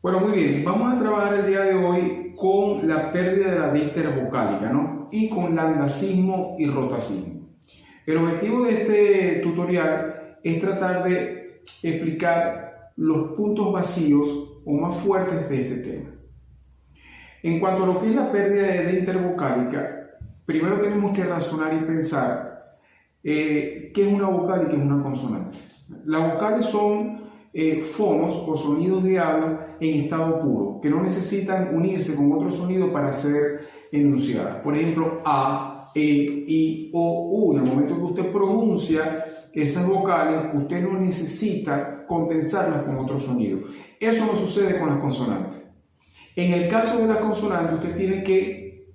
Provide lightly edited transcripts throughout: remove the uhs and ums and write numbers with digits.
Bueno, muy bien, vamos a trabajar el día de hoy con la pérdida de la D intervocálica, ¿no? Y con landacismo y rotacismo. El objetivo de este tutorial es tratar de explicar los puntos vacíos o más fuertes de este tema. En cuanto a lo que es la pérdida de D intervocálica, primero tenemos que razonar y pensar qué es una vocal y qué es una consonante. Las vocales son fonos o sonidos de habla en estado puro, que no necesitan unirse con otro sonido para ser enunciadas. Por ejemplo, A, E, I, O, U. En el momento que usted pronuncia esas vocales, usted no necesita condensarlas con otro sonido. Eso no sucede con las consonantes. En el caso de la consonante, usted tiene que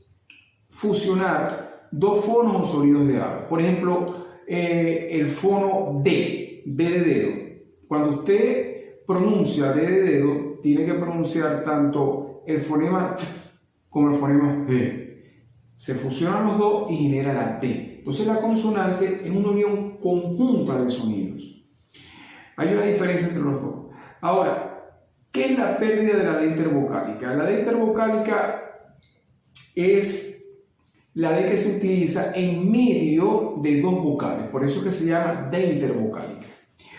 fusionar dos fonos o sonidos de habla. Por ejemplo, el fono D, D de dedo. Cuando usted pronuncia D de dedo, tiene que pronunciar tanto el fonema T como el fonema G. Se fusionan los dos y genera la T. Entonces la consonante es una unión conjunta de sonidos. Hay una diferencia entre los dos. Ahora, ¿qué es la pérdida de la D intervocálica? La D intervocálica es la D que se utiliza en medio de dos vocales. Por eso es que se llama D intervocálica.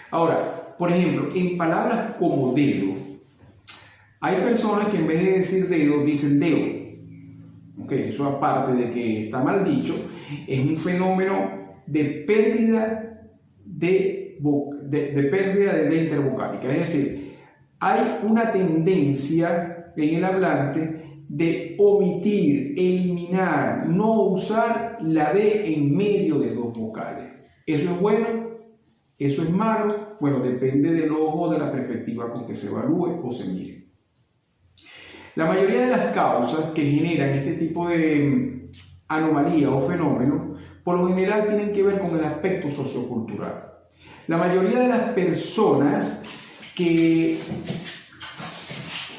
Ahora, por ejemplo, en palabras como dedo, hay personas que en vez de decir dedo, dicen dedo. Okay, eso aparte de que está mal dicho, es un fenómeno de pérdida de D intervocálica. Es decir, hay una tendencia en el hablante de omitir, eliminar, no usar la D en medio de dos vocales. ¿Eso es bueno? ¿Eso es malo? Bueno, depende del ojo, de la perspectiva con que se evalúe o se mire. La mayoría de las causas que generan este tipo de anomalía o fenómeno, por lo general tienen que ver con el aspecto sociocultural. La mayoría de las personas que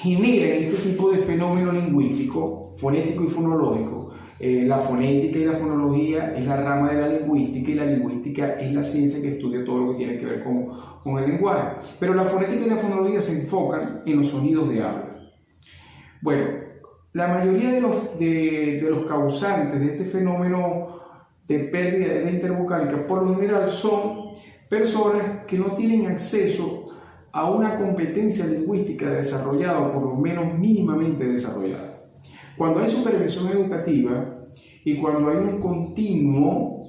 generan este tipo de fenómeno lingüístico, fonético y fonológico, la fonética y la fonología es la rama de la lingüística y la lingüística es la ciencia que estudia todo lo que tiene que ver con el lenguaje. Pero la fonética y la fonología se enfocan en los sonidos de habla. Bueno, la mayoría de los causantes de este fenómeno de pérdida de la intervocálica por lo general son personas que no tienen acceso a una competencia lingüística desarrollada o por lo menos mínimamente desarrollada. Cuando hay supervisión educativa y cuando hay un continuo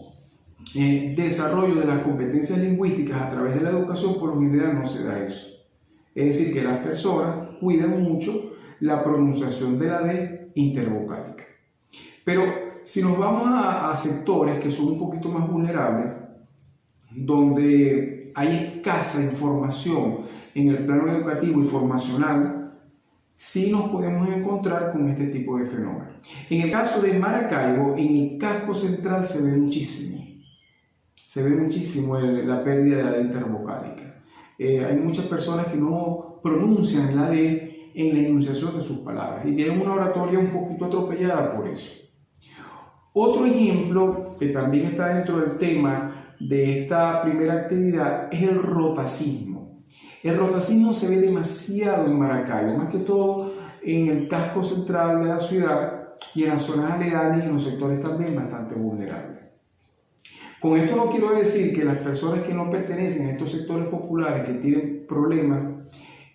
desarrollo de las competencias lingüísticas a través de la educación, por lo general no se da eso. Es decir, que las personas cuidan mucho la pronunciación de la D intervocálica. Pero si nos vamos a sectores que son un poquito más vulnerables, donde hay escasa información en el plano educativo y formacional, sí nos podemos encontrar con este tipo de fenómenos. En el caso de Maracaibo, en el casco central se ve muchísimo. Se ve muchísimo la pérdida de la D intervocálica. Hay muchas personas que no pronuncian la D en la enunciación de sus palabras y tienen una oratoria un poquito atropellada por eso. Otro ejemplo que también está dentro del tema de esta primera actividad es el rotacismo. El rotacismo se ve demasiado en Maracaibo, más que todo en el casco central de la ciudad y en las zonas aledañas y en los sectores también bastante vulnerables. Con esto no quiero decir que las personas que no pertenecen a estos sectores populares que tienen problemas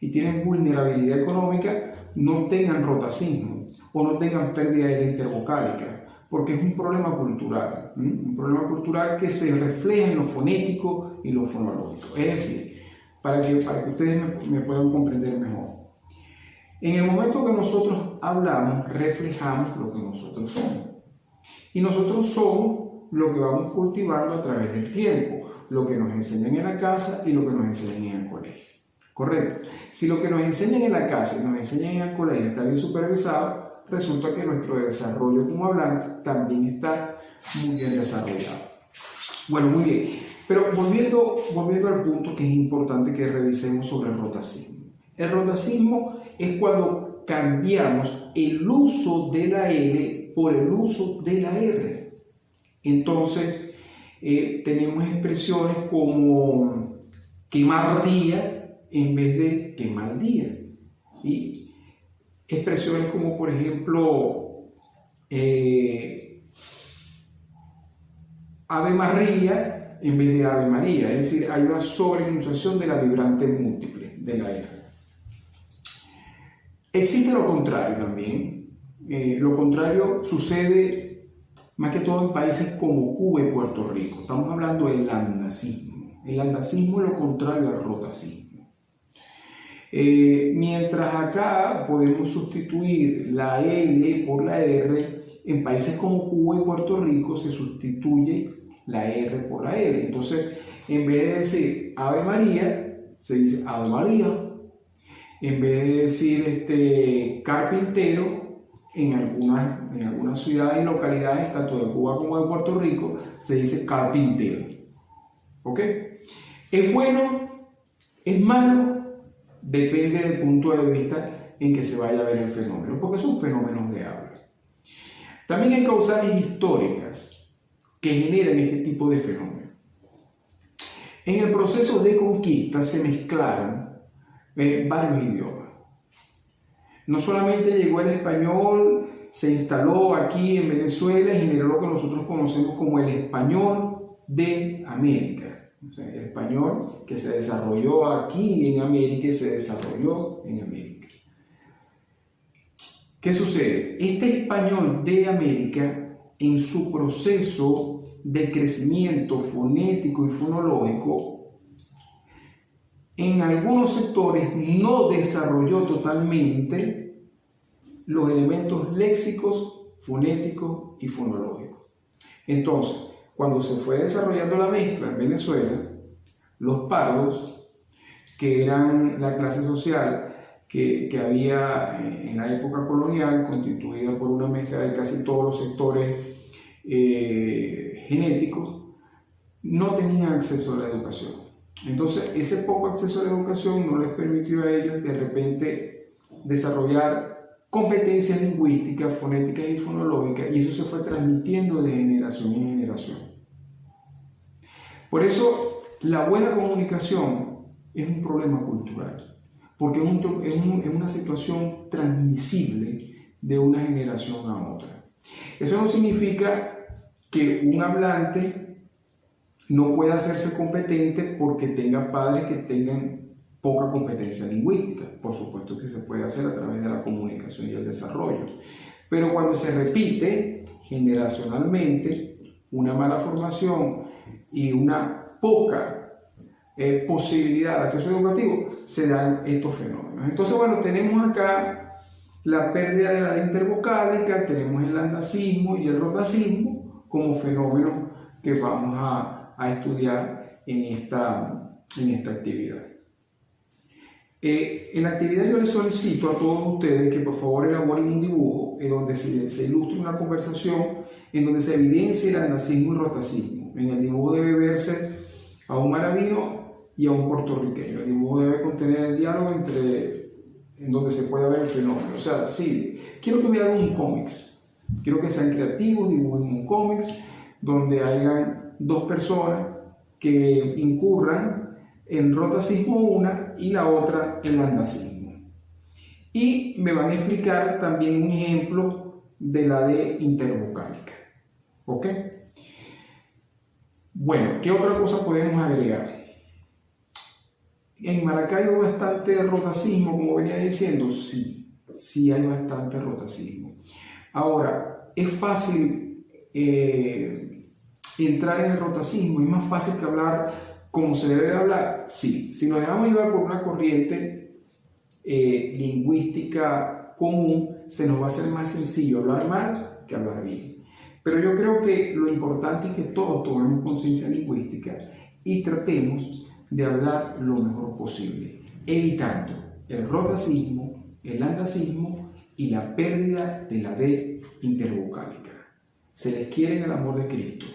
y tienen vulnerabilidad económica no tengan rotacismo o no tengan pérdida de la intervocálica, porque es un problema cultural, un problema cultural que se refleja en lo fonético y lo fonológico. Es decir, para que ustedes me puedan comprender mejor. En el momento que nosotros hablamos, reflejamos lo que nosotros somos. Y nosotros somos lo que vamos cultivando a través del tiempo, lo que nos enseñan en la casa y lo que nos enseñan en el colegio. ¿Correcto? Si lo que nos enseñan en la casa y nos enseñan en el colegio está bien supervisado, resulta que nuestro desarrollo como hablante también está muy bien desarrollado. Bueno, muy bien. Pero volviendo al punto que es importante que revisemos sobre el rotacismo. El rotacismo es cuando cambiamos el uso de la L por el uso de la R. Entonces, tenemos expresiones como quemar día en vez de quemar día. Y expresiones como, por ejemplo, Ave María en vez de Ave María, es decir, hay una sobreenunciación de la vibrante múltiple de la R. Existe lo contrario también. Lo contrario sucede más que todo en países como Cuba y Puerto Rico. Estamos hablando del landacismo. El landacismo es lo contrario al rotacismo. Mientras acá podemos sustituir la L por la R, en países como Cuba y Puerto Rico se sustituye la R por la L. Entonces, en vez de decir Ave María, se dice Ave María. En vez de decir carpintero, en algunas ciudades y localidades, tanto de Cuba como de Puerto Rico, se dice carpintero. ¿Ok? ¿Es bueno? ¿Es malo? Depende del punto de vista en que se vaya a ver el fenómeno, porque son fenómenos de habla. También hay causales históricas que generan este tipo de fenómenos. En el proceso de conquista se mezclaron varios idiomas. No solamente llegó el español, se instaló aquí en Venezuela y generó lo que nosotros conocemos como el español de América. O sea, el español que se desarrolló aquí en América y se desarrolló en América. ¿Qué sucede? Este español de América, en su proceso de crecimiento fonético y fonológico, en algunos sectores no desarrolló totalmente los elementos léxicos, fonéticos y fonológicos. Entonces, cuando se fue desarrollando la mezcla en Venezuela, los pardos, que eran la clase social que había en la época colonial, constituida por una mezcla de casi todos los sectores genéticos, no tenían acceso a la educación. Entonces, ese poco acceso a la educación no les permitió a ellos de repente desarrollar competencias lingüísticas, fonéticas y fonológicas, y eso se fue transmitiendo de generación en generación. Por eso, la buena comunicación es un problema cultural, porque es una situación transmisible de una generación a otra. Eso no significa que un hablante no puede hacerse competente porque tenga padres que tengan poca competencia lingüística. Por supuesto que se puede hacer a través de la comunicación y el desarrollo. Pero cuando se repite generacionalmente una mala formación y una poca posibilidad de acceso educativo, se dan estos fenómenos. Entonces, bueno, tenemos acá la pérdida de la D intervocálica, tenemos el landacismo y el rotacismo como fenómenos que vamos a estudiar en esta actividad. En la actividad yo les solicito a todos ustedes que por favor elaboren un dibujo en donde se ilustre una conversación en donde se evidencie el landacismo y rotacismo. En el dibujo debe verse a un maravino y a un puertorriqueño. El dibujo debe contener el diálogo en donde se pueda ver el fenómeno. O sea, sí, quiero que me hagan un cómics. Quiero que sean creativos, dibujen un cómics donde hayan dos personas que incurran en rotacismo una y la otra en landacismo. Y me van a explicar también un ejemplo de la D intervocálica. ¿Ok? Bueno, ¿qué otra cosa podemos agregar? En Maracaibo hay bastante rotacismo, como venía diciendo. Sí hay bastante rotacismo. Ahora, es fácil entrar en el rotacismo, es más fácil que hablar como se debe de hablar. Sí, si nos dejamos llevar por una corriente lingüística común, se nos va a hacer más sencillo hablar mal que hablar bien. Pero yo creo que lo importante es que todos tomemos conciencia lingüística y tratemos de hablar lo mejor posible, evitando el rotacismo, el landacismo y la pérdida de la D intervocálica. Se les quiere en el amor de Cristo.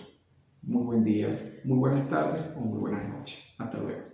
Muy buen día, muy buenas tardes o muy buenas noches. Hasta luego.